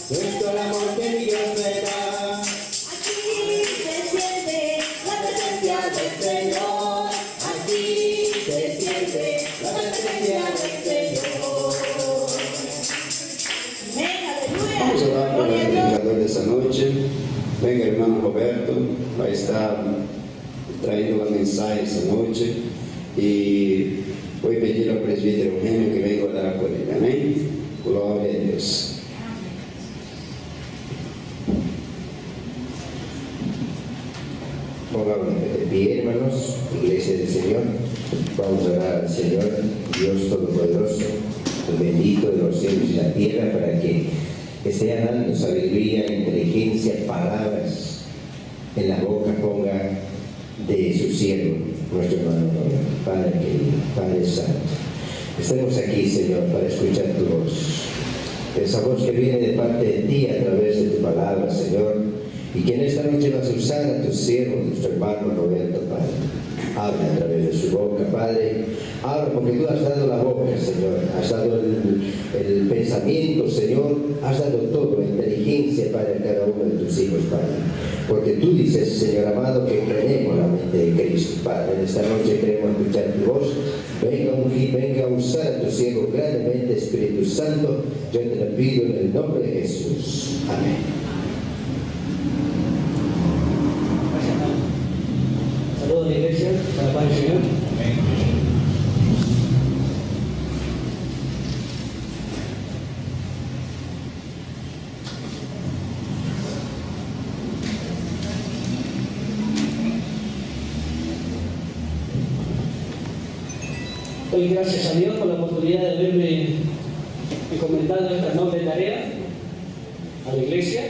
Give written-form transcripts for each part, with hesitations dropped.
nuestro el amor que Dios me da. Aquí se siente la presencia del Señor. Aquí se siente la presencia del Señor. Vamos a orar por el predicador de esta noche. Venga, hermano Roberto, va a estar trayendo la mensaje esta noche. Y voy a pedir al presbítero Eugenio que venga a orar por él. Amén. Gloria a Dios. Pongamos de pie, hermanos, Iglesia del Señor. Vamos a orar al Señor, Dios Todopoderoso, el bendito de los cielos y la tierra, para que esté dando sabiduría, inteligencia, palabras en la boca ponga de su siervo, nuestro hermano Padre querido, Padre Santo. Estamos aquí, Señor, para escuchar tu voz. Esa voz que viene de parte de ti a través de tu palabra, Señor. Y que en esta noche vas a usar a tu siervo, nuestro hermano Roberto, Padre. Habla a través de su boca, Padre. Habla porque tú has dado la boca, Señor. Has dado el pensamiento, Señor. Has dado todo, la inteligencia para cada uno de tus hijos, Padre. Porque tú dices, Señor amado, que tenemos la mente de Cristo, Padre. En esta noche queremos escuchar tu voz. Venga a usar a tu siervo grandemente, Espíritu Santo. Yo te lo pido en el nombre de Jesús. Amén. Saludos a la iglesia, para la paz del Señor. Doy gracias a Dios por la oportunidad de haberme encomendado esta noble tarea a la iglesia.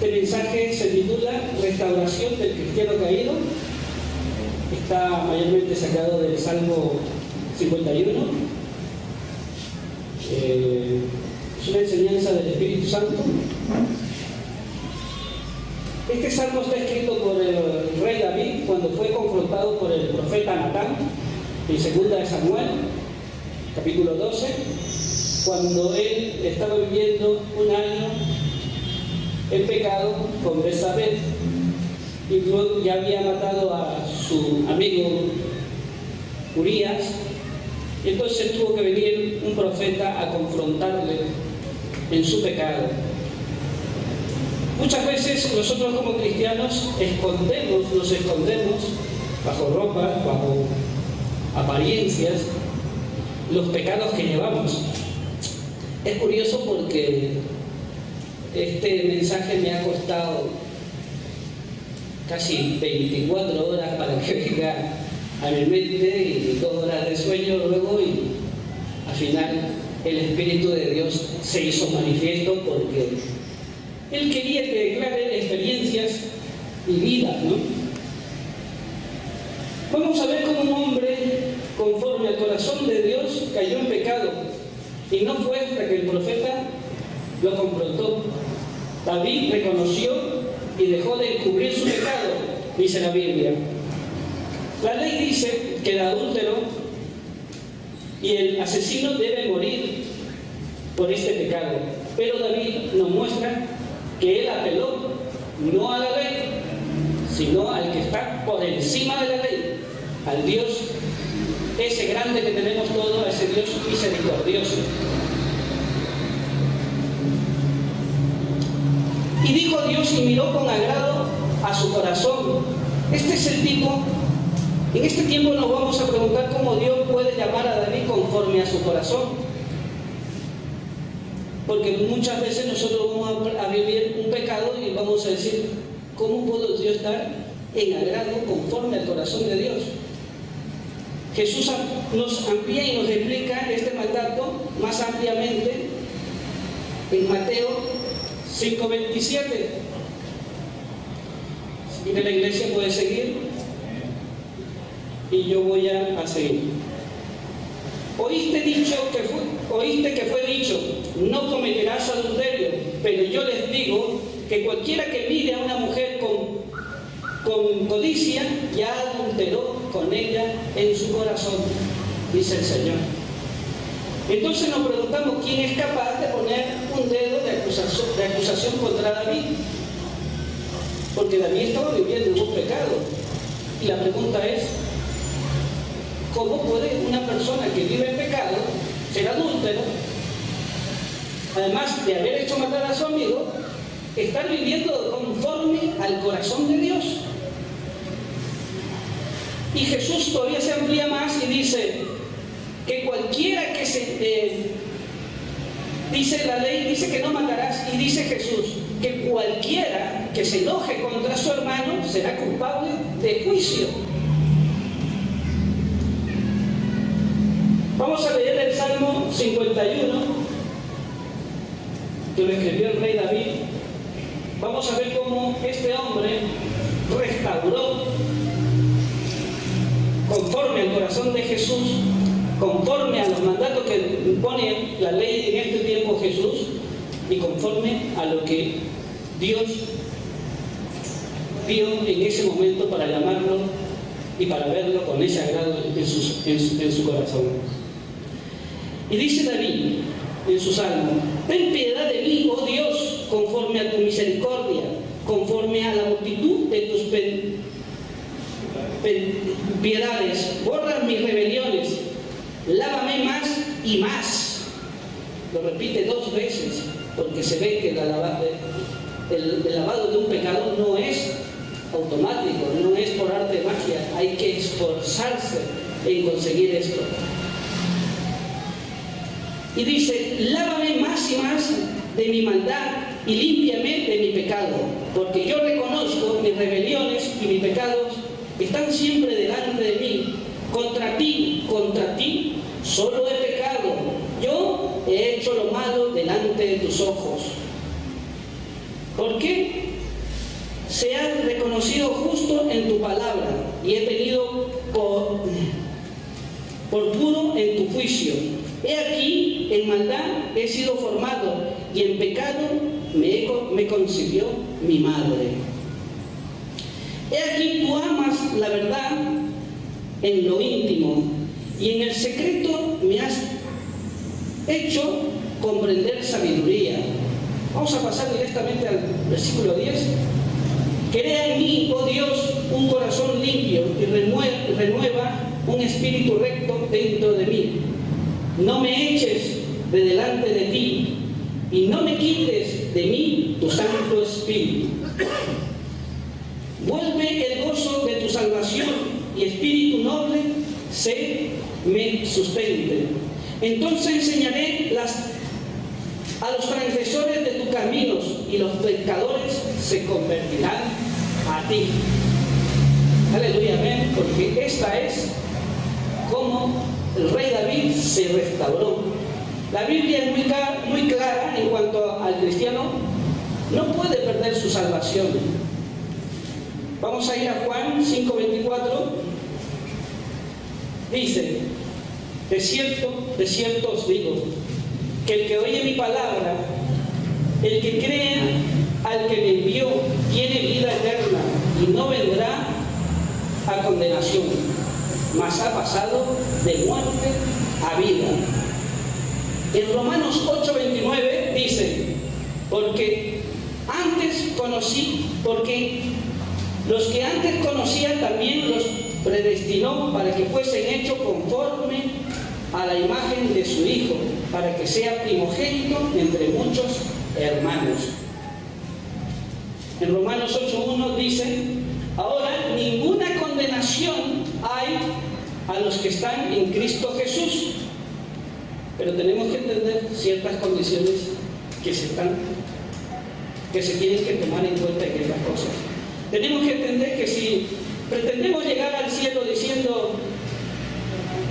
Este mensaje se titula Restauración del cristiano caído. Está mayormente sacado del Salmo 51. Es una enseñanza del Espíritu Santo. Este salmo está escrito por el rey David cuando fue confrontado por el profeta Natán en 2 de Samuel, capítulo 12, cuando él estaba viviendo un año en pecado con Betsabé y luego ya había matado a su amigo Urías. Entonces tuvo que venir un profeta a confrontarle en su pecado. Muchas veces nosotros como cristianos nos escondemos bajo ropas, bajo apariencias, los pecados que llevamos. Es curioso porque este mensaje me ha costado casi 24 horas para que venga a mi mente y 2 horas de sueño luego, y al final el Espíritu de Dios se hizo manifiesto porque Él quería que declare experiencias y vida, ¿no? Vamos a ver cómo un hombre conforme al corazón de Dios cayó en pecado, y no fue hasta que el profeta lo confrontó. David reconoció y dejó de encubrir su pecado, dice la Biblia. La ley dice que el adúltero y el asesino deben morir por este pecado, pero David nos muestra que él apeló no a la ley, sino al que está por encima de la ley, al Dios ese grande que tenemos todos, a ese Dios misericordioso. Y dijo Dios y miró con agrado a su corazón. Este es el tipo. En este tiempo nos vamos a preguntar cómo Dios puede llamar a David conforme a su corazón. Porque muchas veces nosotros vamos a vivir un pecado y vamos a decir, ¿cómo puedo yo estar en agrado conforme al corazón de Dios? Jesús nos amplía y nos explica este mandato más ampliamente en Mateo 5:27. Si quiere la iglesia puede seguir y yo voy a seguir. Oíste que fue dicho, no cometerás adulterio, pero yo les digo que cualquiera que mire a una mujer con codicia ya adulteró con ella en su corazón, dice el Señor. Entonces nos preguntamos quién es capaz de poner un acusación contra David, porque David estaba viviendo en un pecado. Y la pregunta es, ¿cómo puede una persona que vive en pecado ser adúltero, además de haber hecho matar a su amigo, estar viviendo conforme al corazón de Dios? Y Jesús todavía se amplía más y dice que cualquiera que dice la ley, dice que no matarás, y dice Jesús que cualquiera que se enoje contra su hermano será culpable de juicio. Vamos a leer el Salmo 51, que lo escribió el rey David. Vamos a ver cómo este hombre restauró, conforme al corazón de Jesús, conforme a los mandatos que impone la ley en este tiempo Jesús, y conforme a lo que Dios vio en ese momento para llamarlo y para verlo con ese agrado en su corazón. Y dice David en su salmo: ten piedad de mí, oh Dios, conforme a tu misericordia, conforme a la multitud de tus piedades, borra mis rebeliones, lávame más y más. Lo repite 2 veces, porque se ve que el lavado de un pecado no es automático, no es por arte de magia, hay que esforzarse en conseguir esto. Y dice: lávame más y más de mi maldad y límpiame de mi pecado, porque yo reconozco mis rebeliones y mis pecados están siempre delante de mí. Contra ti, solo he pecado. Yo he hecho lo malo delante de tus ojos. ¿Por qué? Se ha reconocido justo en tu palabra y he tenido por puro en tu juicio. He aquí, en maldad he sido formado y en pecado me concibió mi madre. He aquí, tú amas la verdad en lo íntimo y en el secreto me has hecho comprender sabiduría. Vamos a pasar directamente al versículo 10. Crea en mí, oh Dios, un corazón limpio y renueva un espíritu recto dentro de mí. No me eches de delante de ti y no me quites de mí tu Santo Espíritu. Vuelve el gozo de tu salvación y espíritu noble me sustente. Entonces enseñaré a los transgresores de tus caminos y los pecadores se convertirán a ti. Aleluya, amén, porque esta es como el rey David se restauró. La Biblia es muy clara en cuanto al cristiano no puede perder su salvación. Vamos a ir a Juan 5:24. Dice: de cierto os digo, que el que oye mi palabra, el que crea al que me envió, tiene vida eterna y no vendrá a condenación, mas ha pasado de muerte a vida. En Romanos 8:29 dice: porque los que antes conocía también los predestinó para que fuesen hechos conforme a la imagen de su Hijo, para que sea primogénito entre muchos hermanos. En Romanos 8:1 dice: ahora ninguna condenación hay a los que están en Cristo Jesús. Pero tenemos que entender ciertas condiciones que se tienen que tomar en cuenta en estas cosas. Tenemos que entender que si pretendemos llegar al cielo diciendo: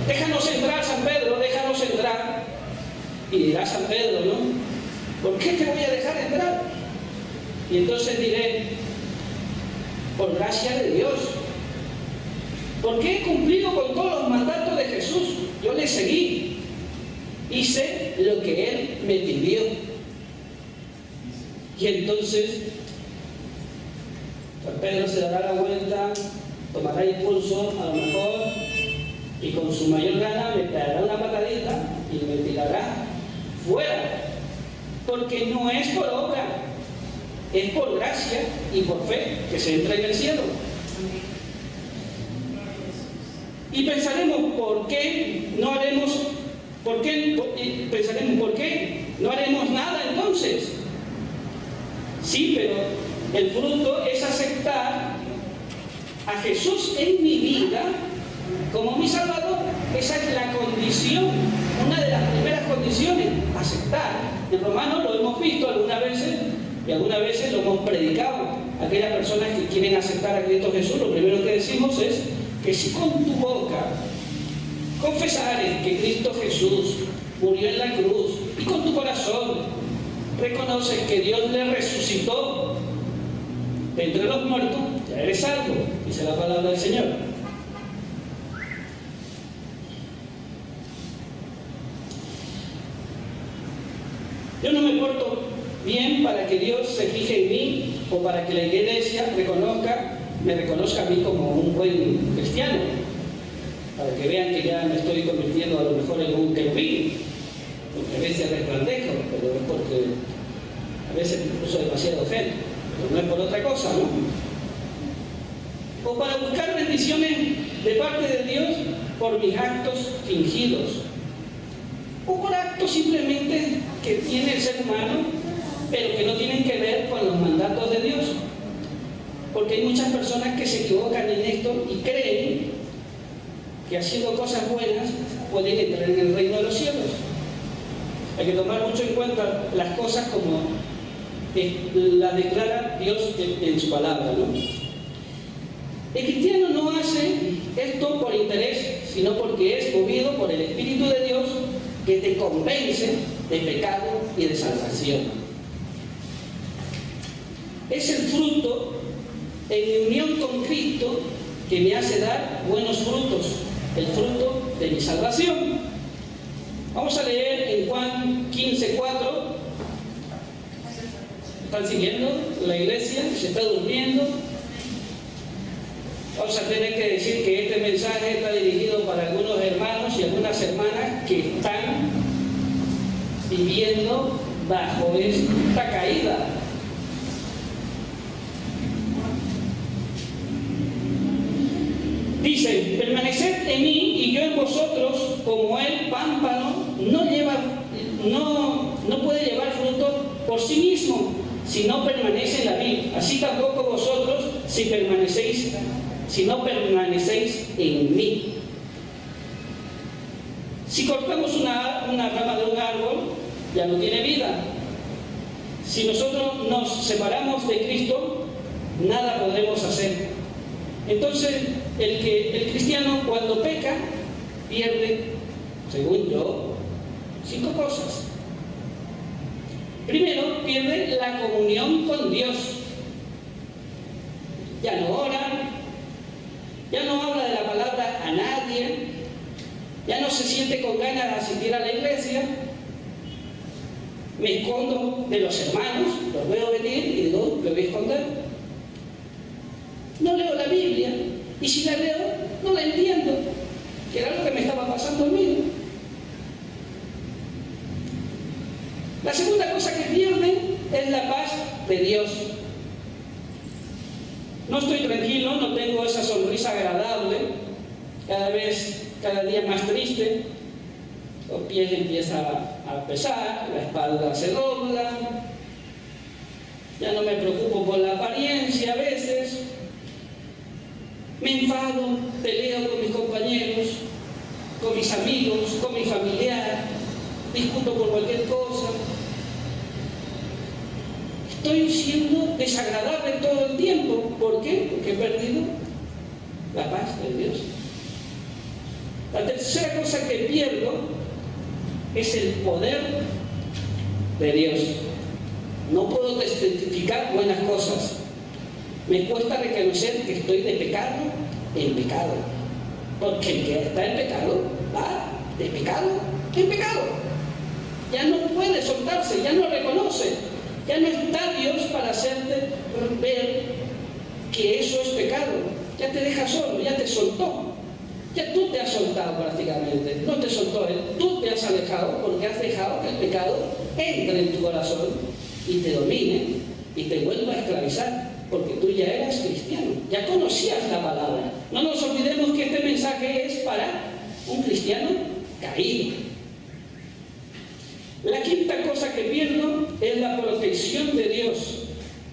déjanos entrar, San Pedro, déjanos entrar, y dirá San Pedro, ¿no? ¿Por qué te voy a dejar entrar? Y entonces diré: por gracia de Dios, porque he cumplido con todos los mandatos de Jesús. Yo le seguí, hice lo que Él me pidió. Y entonces San Pedro se dará la vuelta, tomará impulso a lo mejor, y con su mayor gana me pegará una patadita y me tirará fuera, porque no es por obra, es por gracia y por fe que se entra en el cielo. Y pensaremos por qué no haremos nada entonces. Sí, pero el fruto es aceptar a Jesús en mi vida como mi Salvador. Esa es la condición, una de las primeras condiciones, aceptar. En Romanos lo hemos visto algunas veces y algunas veces lo hemos predicado. Aquellas personas que quieren aceptar a Cristo Jesús, lo primero que decimos es que si con tu boca confesares que Cristo Jesús murió en la cruz y con tu corazón reconoces que Dios le resucitó de entre los muertos, ya eres salvo, dice la palabra del Señor. Yo no me porto bien para que Dios se fije en mí o para que la iglesia me reconozca a mí como un buen cristiano, para que vean que ya me estoy convirtiendo a lo mejor en un querubín, porque a veces resplandezco, pero es porque a veces incluso demasiado gente, pero no es por otra cosa, ¿no? O para buscar bendiciones de parte de Dios por mis actos fingidos, o por actos simplemente que tiene el ser humano, pero que no tienen que ver con los mandatos de Dios. Porque hay muchas personas que se equivocan en esto y creen que haciendo cosas buenas pueden entrar en el reino de los cielos. Hay que tomar mucho en cuenta las cosas como las declara Dios en su palabra, ¿no? El cristiano no hace esto por interés, sino porque es movido por el Espíritu de Dios que te convence de pecado y de salvación. Es el fruto en mi unión con Cristo que me hace dar buenos frutos, el fruto de mi salvación. Vamos a leer en Juan 15:4. ¿Están siguiendo la iglesia? ¿Se está durmiendo? Vamos a tener que decir que este mensaje está dirigido para algunos hermanos y algunas hermanas que están viviendo bajo esta caída. Dice, permaneced en mí y yo en vosotros, como el pámpano no puede llevar fruto por sí mismo, si no permanece en la vid. Así tampoco vosotros, si no permanecéis en mí. Si cortamos una rama de un árbol, ya no tiene vida. Si nosotros nos separamos de Cristo, nada podremos hacer. Entonces, el cristiano cuando peca, pierde, según yo, 5 cosas. Primero, pierde la comunión con Dios. Ya no ora, ya no habla de la palabra a nadie, ya no se siente con ganas de asistir a la iglesia. Me escondo de los hermanos, los veo venir y digo, me voy a esconder. No leo la Biblia, y si la leo, no la entiendo, que era lo que me estaba pasando a mí. La segunda cosa que pierde es la paz de Dios. No estoy tranquilo, no tengo esa sonrisa agradable, cada día más triste, los pies empiezan a pesar, la espalda se dobla, ya no me preocupo por la apariencia a veces, me enfado, peleo con mis compañeros, con mis amigos, con mi familiar, discuto por cualquier cosa. Estoy siendo desagradable todo el tiempo. ¿Por qué? Porque he perdido la paz de Dios. La tercera cosa que pierdo es el poder de Dios. No puedo testificar buenas cosas. Me cuesta reconocer que estoy de pecado en pecado. Porque el que está en pecado va de pecado en pecado. Ya no puede soltarse, ya no reconoce. Ya no está Dios para hacerte ver que eso es pecado. Ya te deja solo, ya te soltó. Ya tú te has soltado prácticamente. No te soltó Él, tú te has alejado porque has dejado que el pecado entre en tu corazón y te domine y te vuelvo a esclavizar, porque tú ya eras cristiano, ya conocías la palabra. No nos olvidemos que este mensaje es para un cristiano caído. La quinta cosa que pierdo es la protección de Dios.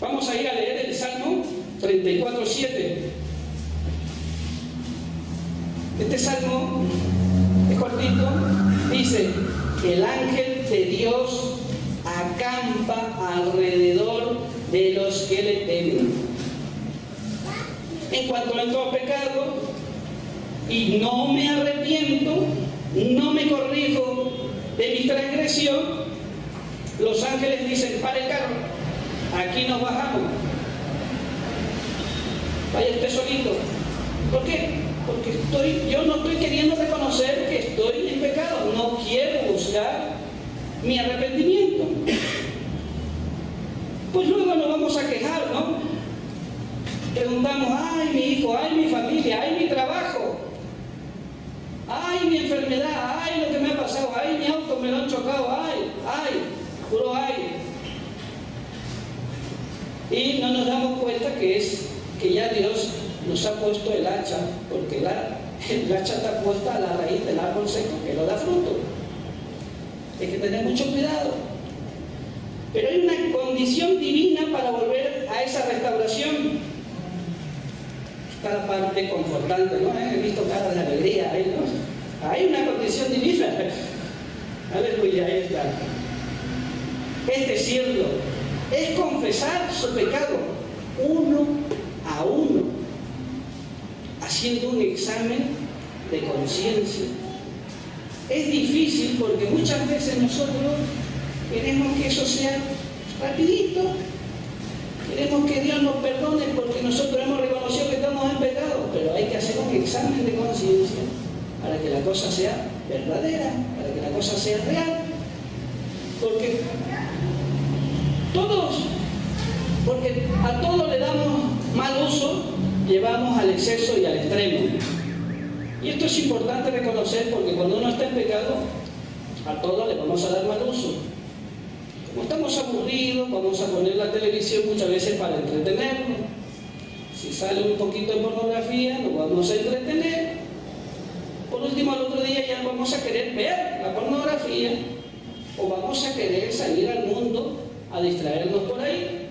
Vamos a ir a leer el Salmo 34:7. Este salmo es cortito, dice: el ángel de Dios acampa alrededor de los que le temen. En cuanto entro a pecado y no me arrepiento, no me corrijo de mi transgresión, los ángeles dicen: para el carro, aquí nos bajamos, vaya usted solito. ¿Por qué? Porque yo no estoy queriendo reconocer que estoy en pecado, no quiero buscar mi arrepentimiento. Pues luego nos vamos a quejar, ¿no? Preguntamos: ay, mi hijo, ay, mi familia, ay, mi trabajo, ay, mi enfermedad, ay, lo que me ha pasado, ay, mi auto me lo han chocado, ay, puro ay. Y no nos damos cuenta que ya Dios nos ha puesto el hacha, porque el hacha está puesta a la raíz del árbol seco que no da fruto. Hay que tener mucho cuidado. Pero hay una condición divina para volver a esa restauración. Está la parte confortante, ¿no? He visto caras de alegría ahí, ¿no? Hay una condición divina. Aleluya, ahí está. Es decirlo, es confesar su pecado uno a uno, haciendo un examen de conciencia. Es difícil porque muchas veces nosotros queremos que eso sea rapidito, queremos que Dios nos perdone porque nosotros hemos reconocido que estamos en pecado, pero hay que hacer un examen de conciencia para que la cosa sea verdadera, para que la cosa sea real, porque a todo le damos mal uso, llevamos al exceso y al extremo. Y esto es importante reconocer, porque cuando uno está en pecado, a todo le vamos a dar mal uso. Como estamos aburridos, vamos a poner la televisión muchas veces para entretenernos. Si sale un poquito de pornografía, nos vamos a entretener. Por último, al otro día ya vamos a querer ver la pornografía, o vamos a querer salir al mundo a distraernos por ahí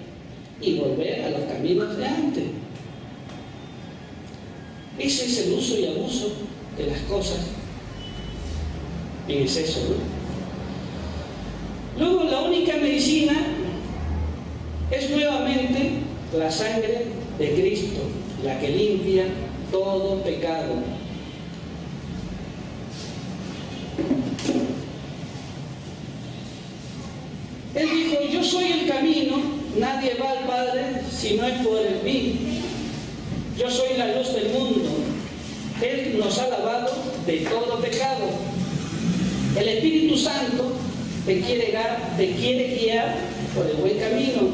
y volver a los caminos de antes. Ese es el uso y abuso de las cosas en exceso, ¿no? Luego, la única medicina es nuevamente la sangre de Cristo, la que limpia todo pecado. Él dijo: yo soy el camino, nadie va al Padre si no es por mí. Yo soy la luz del mundo. Él nos ha lavado de todo pecado. El Espíritu Santo te quiere guiar por el buen camino,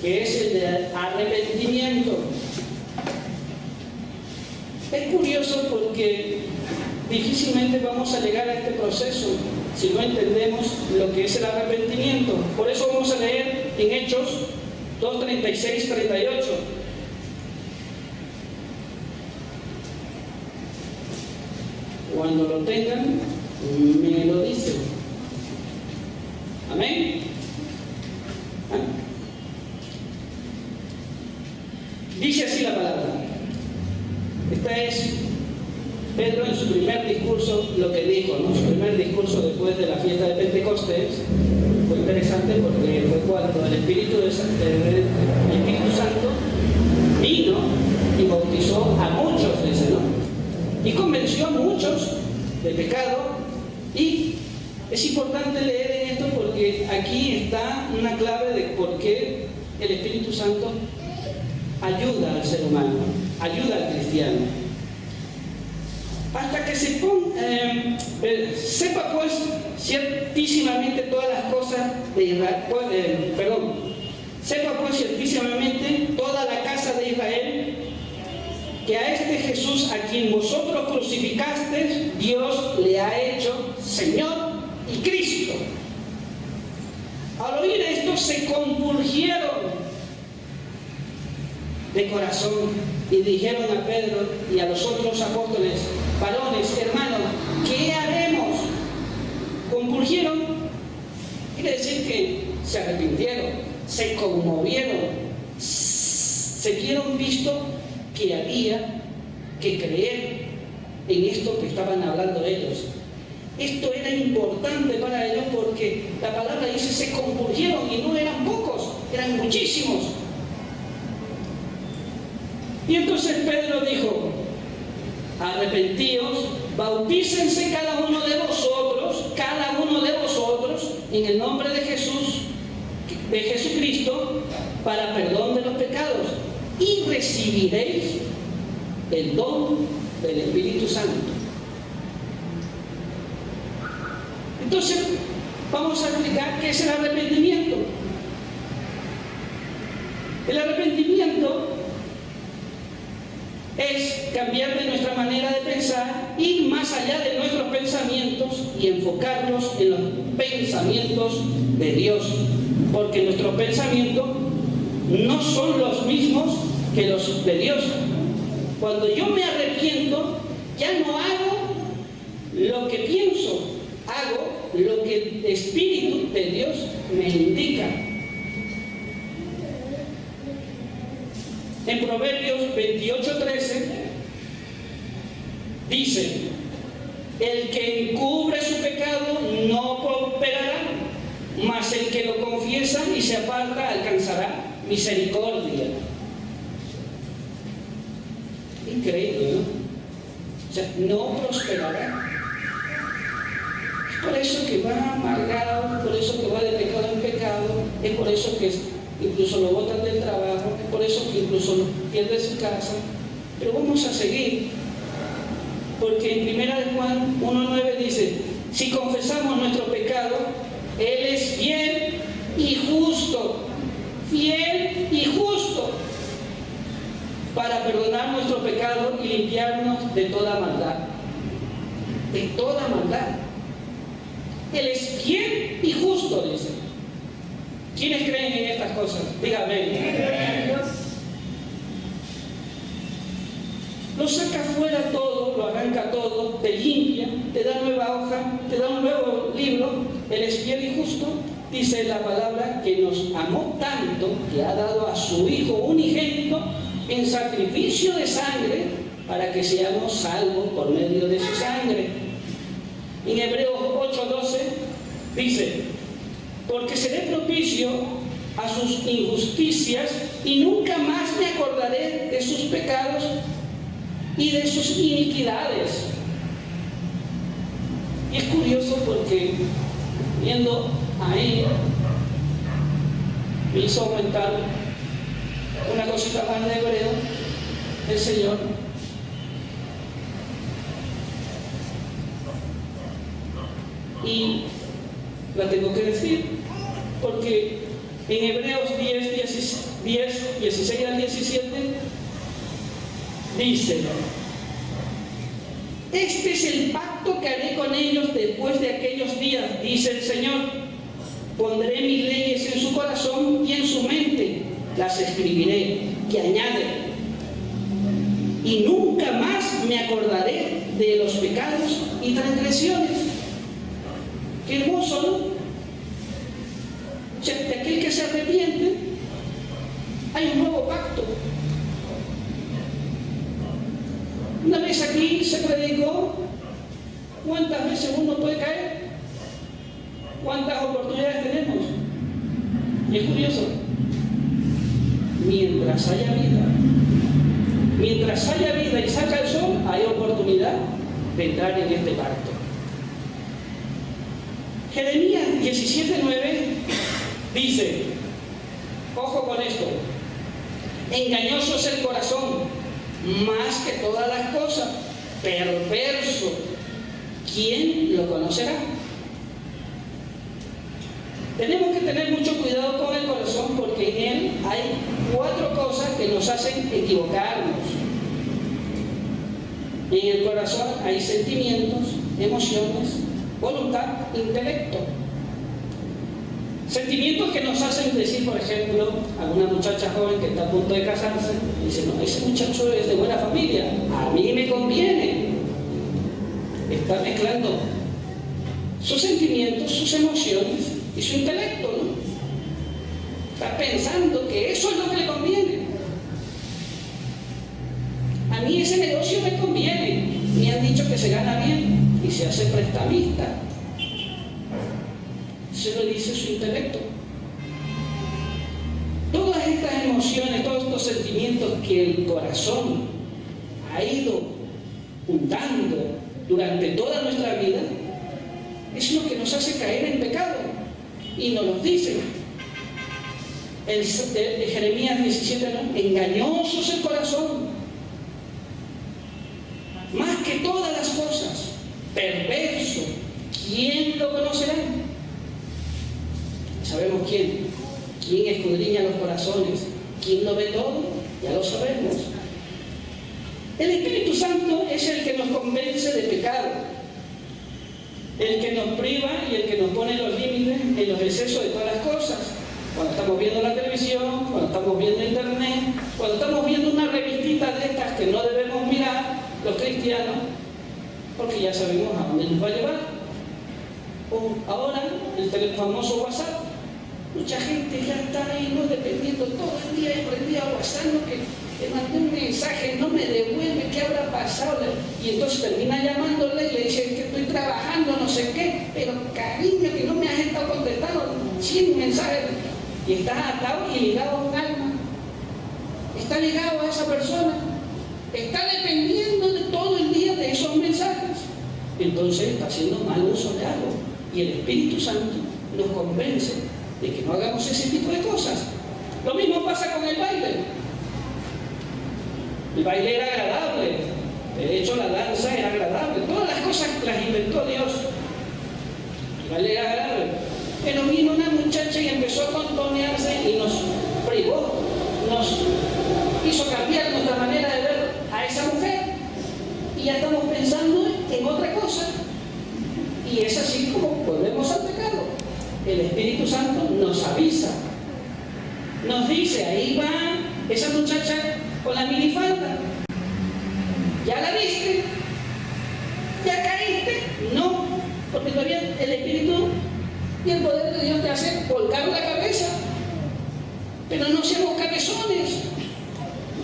que es el de arrepentimiento. Es curioso porque difícilmente vamos a llegar a este proceso si no entendemos lo que es el arrepentimiento. Por eso vamos a leer en Hechos 2:36-38. Cuando lo tengan, me lo dicen. Amén. Dice así la palabra. Esta es Pedro en su primer discurso, lo que dijo, ¿no? Su primer discurso después de la fiesta de Pentecostés. Fue interesante porque fue cuando el Espíritu Santo vino y bautizó a muchos, dice, ¿no? Y convenció a muchos de pecado. Y es importante leer en esto porque aquí está una clave de por qué el Espíritu Santo ayuda al ser humano, ayuda al cristiano. Hasta que sepa pues ciertísimamente todas las cosas de Israel, sepa pues ciertísimamente toda la casa de Israel, que a este Jesús a quien vosotros crucificasteis, Dios le ha hecho Señor y Cristo. Al oír esto se compungieron de corazón y dijeron a Pedro y a los otros apóstoles: varones, hermanos, ¿qué haremos? Compurgieron, quiere decir que se arrepintieron, se conmovieron, se vieron visto que había que creer en esto que estaban hablando ellos. Esto era importante para ellos porque la palabra dice se compurgieron y no eran pocos, eran muchísimos. Y entonces Pedro dijo: arrepentíos, bautícense cada uno de vosotros, en el nombre de Jesús, de Jesucristo, para perdón de los pecados, y recibiréis el don del Espíritu Santo. Entonces, vamos a explicar qué es el arrepentimiento. El arrepentimiento es cambiar de nuestra manera de pensar, ir más allá de nuestros pensamientos y enfocarnos en los pensamientos de Dios, porque nuestros pensamientos no son los mismos que los de Dios. Cuando yo me arrepiento, ya no hago lo que pienso, hago lo que el Espíritu de Dios me indica. En Proverbios 28:13 dice: el que encubre su pecado no prosperará, mas el que lo confiesa y se aparta alcanzará misericordia. Increíble, ¿no? O sea, no prosperará. Es por eso que va amargado, por eso que va de pecado en pecado, es por eso que incluso lo botan del trabajo, es por eso que incluso pierde su casa. Pero vamos a seguir, porque en 1 de Juan 1:9 dice: si confesamos nuestro pecado, Él es fiel y justo, para perdonar nuestro pecado y limpiarnos de toda maldad. De toda maldad. Él es fiel y justo, dice. ¿Quiénes creen en estas cosas? Dígame. Lo saca fuera todo, lo arranca todo, te limpia, te da nueva hoja, te da un nuevo libro. Él es fiel y justo. Dice la palabra que nos amó tanto que ha dado a su Hijo unigénito en sacrificio de sangre para que seamos salvos por medio de su sangre. En Hebreos 8:12 dice: porque seré propicio a sus injusticias y nunca más me acordaré de sus pecados y de sus iniquidades. Y es curioso porque viendo ahí me hizo aumentar una cosita más de hebreo el Señor. Y la tengo que decir porque en Hebreos 10, 16 al 17 dice: este es el pacto que haré con ellos después de aquellos días, dice el Señor. Pondré mis leyes en su corazón y en su mente las escribiré. Que añade: y nunca más me acordaré de los pecados y transgresiones. Qué hermoso, ¿no? O sea, de aquel que se arrepiente hay un nuevo pacto. Una vez aquí se predicó: ¿cuántas veces uno puede caer? ¿Cuántas oportunidades tenemos? Y es curioso, mientras haya vida y saca el sol, hay oportunidad de entrar en este pacto. Jeremías 17:9 dice, ojo con esto: engañoso es el corazón más que todas las cosas, perverso, ¿quién lo conocerá? Tenemos que tener mucho cuidado con el corazón porque en él hay 4 cosas que nos hacen equivocarnos. En el corazón hay sentimientos, emociones, voluntad, intelecto. Sentimientos que nos hacen decir, por ejemplo, a una muchacha joven que está a punto de casarse, dice, no, ese muchacho es de buena familia, a mí me conviene. Está mezclando sus sentimientos, sus emociones y su intelecto, ¿no? Está pensando que eso es lo que le conviene. A mí ese negocio me conviene. Me han dicho que se gana bien y se hace prestamista. Se lo dice su intelecto. Todas estas emociones, todos estos sentimientos que el corazón ha ido juntando durante toda nuestra vida, es lo que nos hace caer en pecado. Y nos lo dice Jeremías 17, ¿no? Engañoso es el corazón, más que todas las cosas, perverso, ¿quién lo conocerá? Sabemos quién escudriña los corazones, quién lo ve todo, ya lo sabemos. El Espíritu Santo es el que nos convence de pecado, el que nos priva y el que nos pone los límites en los excesos de todas las cosas. Cuando estamos viendo la televisión, cuando estamos viendo internet, cuando estamos viendo una revistita de estas que no debemos mirar los cristianos, porque ya sabemos a dónde nos va a llevar. O ahora el famoso WhatsApp. Mucha gente ya está ahí, ¿no? Dependiendo todo el día y prendía a WhatsApp, ¿no? Que le mandé un mensaje, no me devuelve, ¿qué habrá pasado? Y entonces termina llamándole y le dice que estoy trabajando, no sé qué, pero cariño, que no me has estado contestando 100 mensajes. Y está atado y ligado a un alma. Está ligado a esa persona. Está dependiendo de todo el día de esos mensajes. Entonces está haciendo mal uso de algo. Y el Espíritu Santo nos convence de que no hagamos ese tipo de cosas. Lo mismo pasa con el baile. El baile era agradable. De hecho, la danza era agradable. Todas las cosas las inventó Dios. El baile era agradable. Pero vino una muchacha y empezó a contonearse y nos privó, nos hizo cambiar nuestra manera de ver a esa mujer. Y ya estamos pensando en otra cosa. Y es así como volvemos al pecado. El Espíritu Santo nos avisa, nos dice, ahí va esa muchacha con la minifalda. ¿Ya la viste? ¿Ya caíste? No, porque todavía el Espíritu y el poder de Dios te hace volcar la cabeza. Pero no seamos cabezones.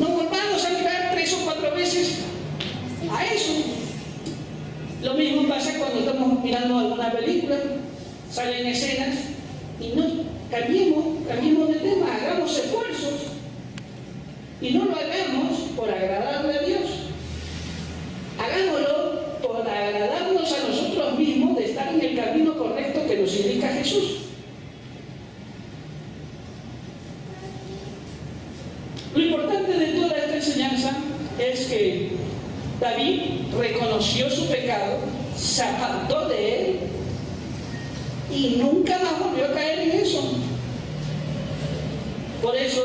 No volvamos a mirar 3 o 4 veces a eso. Lo mismo pasa cuando estamos mirando alguna película, salen escenas y no cambiemos de tema, hagamos esfuerzos y no lo hagamos por agradarle a Dios. Hagámoslo por agradarnos a nosotros mismos de estar en el camino correcto que nos indica Jesús. Lo importante de toda esta enseñanza es que David reconoció su pecado, se apartó de él y nunca más volvió a caer en eso. Por eso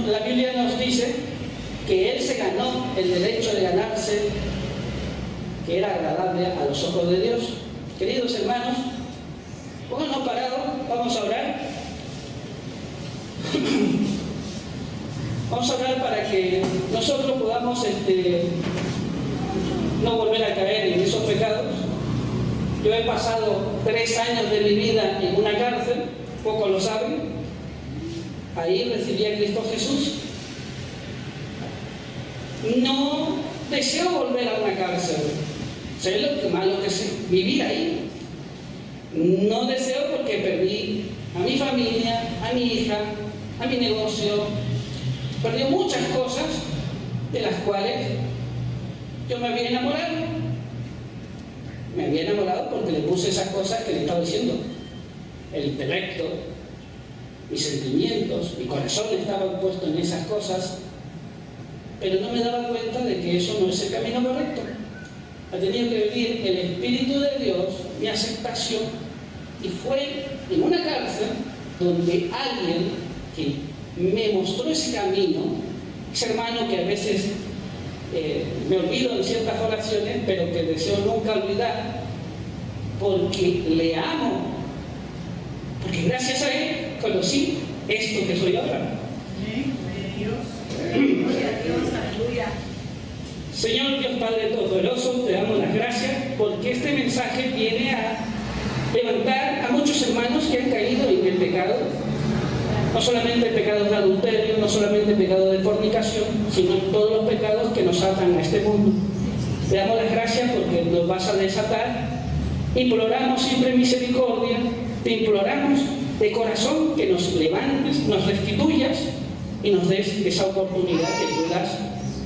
la Biblia nos dice que él se ganó el derecho de ganarse, que era agradable a los ojos de Dios. Queridos hermanos, pónganos parados, vamos a orar. Vamos a orar para que nosotros podamos no volver a caer en esos pecados. Yo he pasado 3 años de mi vida en una cárcel, pocos lo saben. Ahí recibí a Cristo Jesús. No deseo volver a una cárcel. Sé lo malo que es vivir ahí. No deseo porque perdí a mi familia, a mi hija, a mi negocio. Perdí muchas cosas de las cuales yo me había enamorado. Me había enamorado porque le puse esas cosas que le estaba diciendo. El intelecto, mis sentimientos, mi corazón estaba puesto en esas cosas, pero no me daba cuenta de que eso no es el camino correcto. Ha tenido que vivir el Espíritu de Dios, mi aceptación, y fue en una cárcel donde alguien que me mostró ese camino, ese hermano que a veces me olvido en ciertas oraciones, pero que deseo nunca olvidar, porque le amo, porque gracias a Él conocí esto que soy ahora. Señor Dios Padre Todopoderoso, te damos las gracias porque este mensaje viene a levantar a muchos hermanos que han caído en el pecado, no solamente pecados de adulterio, no solamente pecados de fornicación, sino todos los pecados que nos atan a este mundo. Te damos las gracias porque nos vas a desatar. Imploramos siempre misericordia, te imploramos de corazón que nos levantes, nos restituyas y nos des esa oportunidad que tú das.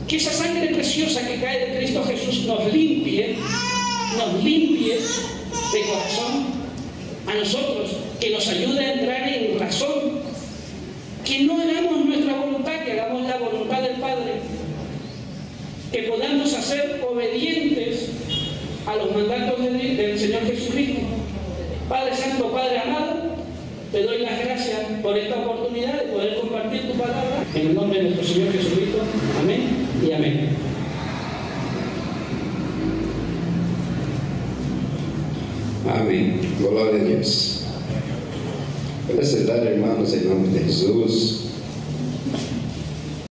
Que esa sangre preciosa que cae de Cristo Jesús nos limpie de corazón a nosotros, que nos ayude a entrar en razón, que no hagamos nuestra voluntad, que hagamos la voluntad del Padre, que podamos ser obedientes a los mandatos del Señor Jesucristo. Padre Santo, Padre amado, te doy las gracias por esta oportunidad de poder compartir tu palabra en el nombre de nuestro Señor Jesucristo. Amén y amén. Amén. Glória a Deus. Felicidade, hermanos, em nome de Jesus.